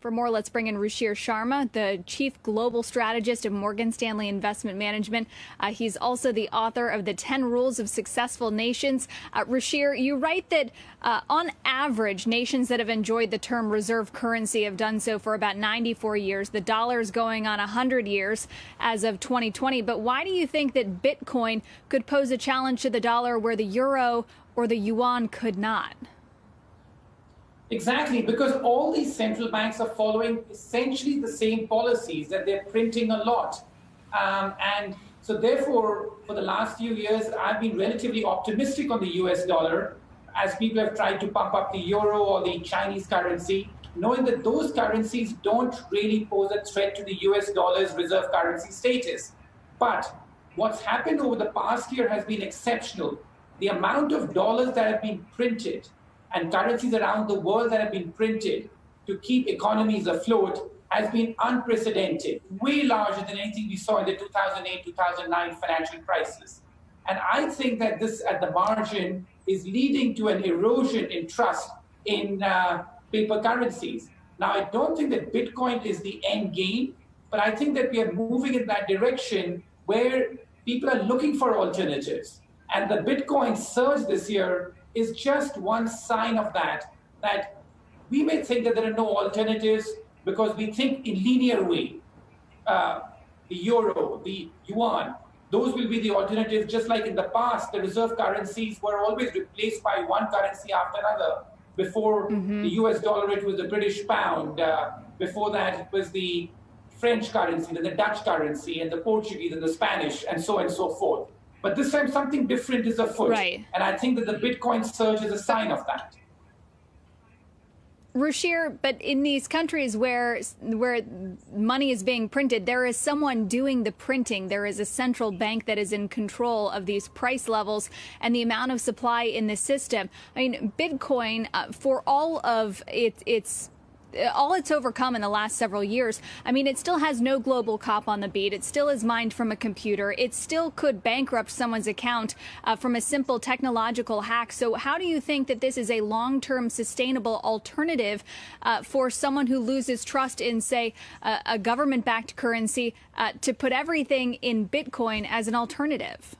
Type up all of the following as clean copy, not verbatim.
For more, let's bring in Ruchir Sharma, the Chief Global Strategist of Morgan Stanley Investment Management. He's also the author of the 10 Rules of Successful Nations. Ruchir, you write that on average, nations that have enjoyed the term reserve currency have done so for about 94 years. The dollar is going on 100 years as of 2020. But why do you think that Bitcoin could pose a challenge to the dollar where the euro or the yuan could not? Exactly, because all these central banks are following essentially the same policies, that they're printing a lot. And so therefore, for the last few years, I've been relatively optimistic on the US dollar as people have tried to pump up the euro or the Chinese currency, knowing that those currencies don't really pose a threat to the US dollar's reserve currency status. But what's happened over the past year has been exceptional. The amount of dollars that have been printed and currencies around the world that have been printed to keep economies afloat has been unprecedented, way larger than anything we saw in the 2008-2009 financial crisis. And I think that this, at the margin, is leading to an erosion in trust in paper currencies. Now, I don't think that Bitcoin is the end game, but I think that we are moving in that direction where people are looking for alternatives. And the Bitcoin surge this year is just one sign of that, that we may think that there are no alternatives because we think in linear way. The euro, the yuan, those will be the alternatives, just like in the past, the reserve currencies were always replaced by one currency after another. Before the US dollar, it was the British pound. Before that, it was the French currency, then the Dutch currency, and the Portuguese, and the Spanish, and so forth. But this time, something different is afoot. Right. And I think that the Bitcoin surge is a sign of that. Ruchir, but in these countries where money is being printed, there is someone doing the printing. There is a central bank that is in control of these price levels and the amount of supply in the system. I mean, Bitcoin, for all of all it's overcome in the last several years, I mean, it still has no global cop on the beat. It still is mined from a computer. It still could bankrupt someone's account from a simple technological hack. So how do you think that this is a long-term sustainable alternative for someone who loses trust in, say, a government-backed currency to put everything in Bitcoin as an alternative?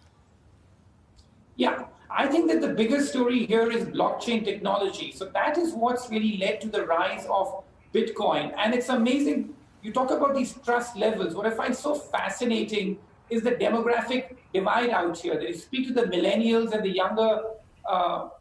Yeah, I think that the bigger story here is blockchain technology. So that is what's really led to the rise of Bitcoin. And it's amazing. You talk about these trust levels. What I find so fascinating is the demographic divide out here. That you speak to the millennials and the younger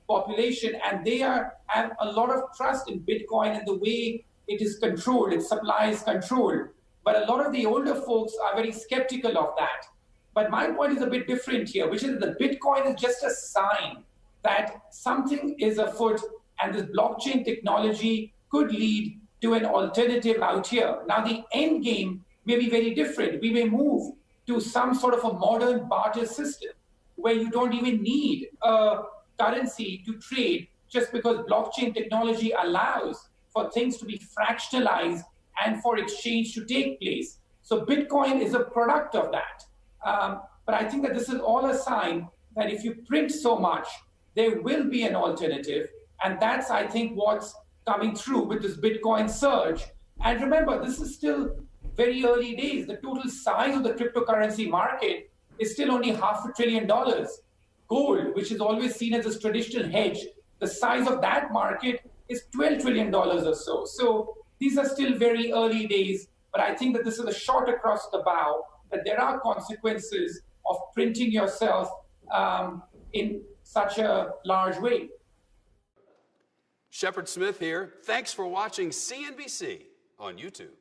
population, and they have a lot of trust in Bitcoin and the way it is controlled, its supply is controlled. But a lot of the older folks are very skeptical of that. But my point is a bit different here, which is that the Bitcoin is just a sign that something is afoot, and this blockchain technology could lead to an alternative out here. Now, the end game may be very different. We may move to some sort of a modern barter system where you don't even need a currency to trade, just because blockchain technology allows for things to be fractionalized and for exchange to take place. So Bitcoin is a product of that. But I think that this is all a sign that if you print so much, there will be an alternative. And that's, I think, what's coming through with this Bitcoin surge. And remember, this is still very early days. The total size of the cryptocurrency market is still only $500 billion. Gold, which is always seen as a traditional hedge, the size of that market is $12 trillion or so. So these are still very early days. But I think that this is a shot across the bow, that there are consequences of printing yourself in such a large way. Shepard Smith here. Thanks for watching CNBC on YouTube.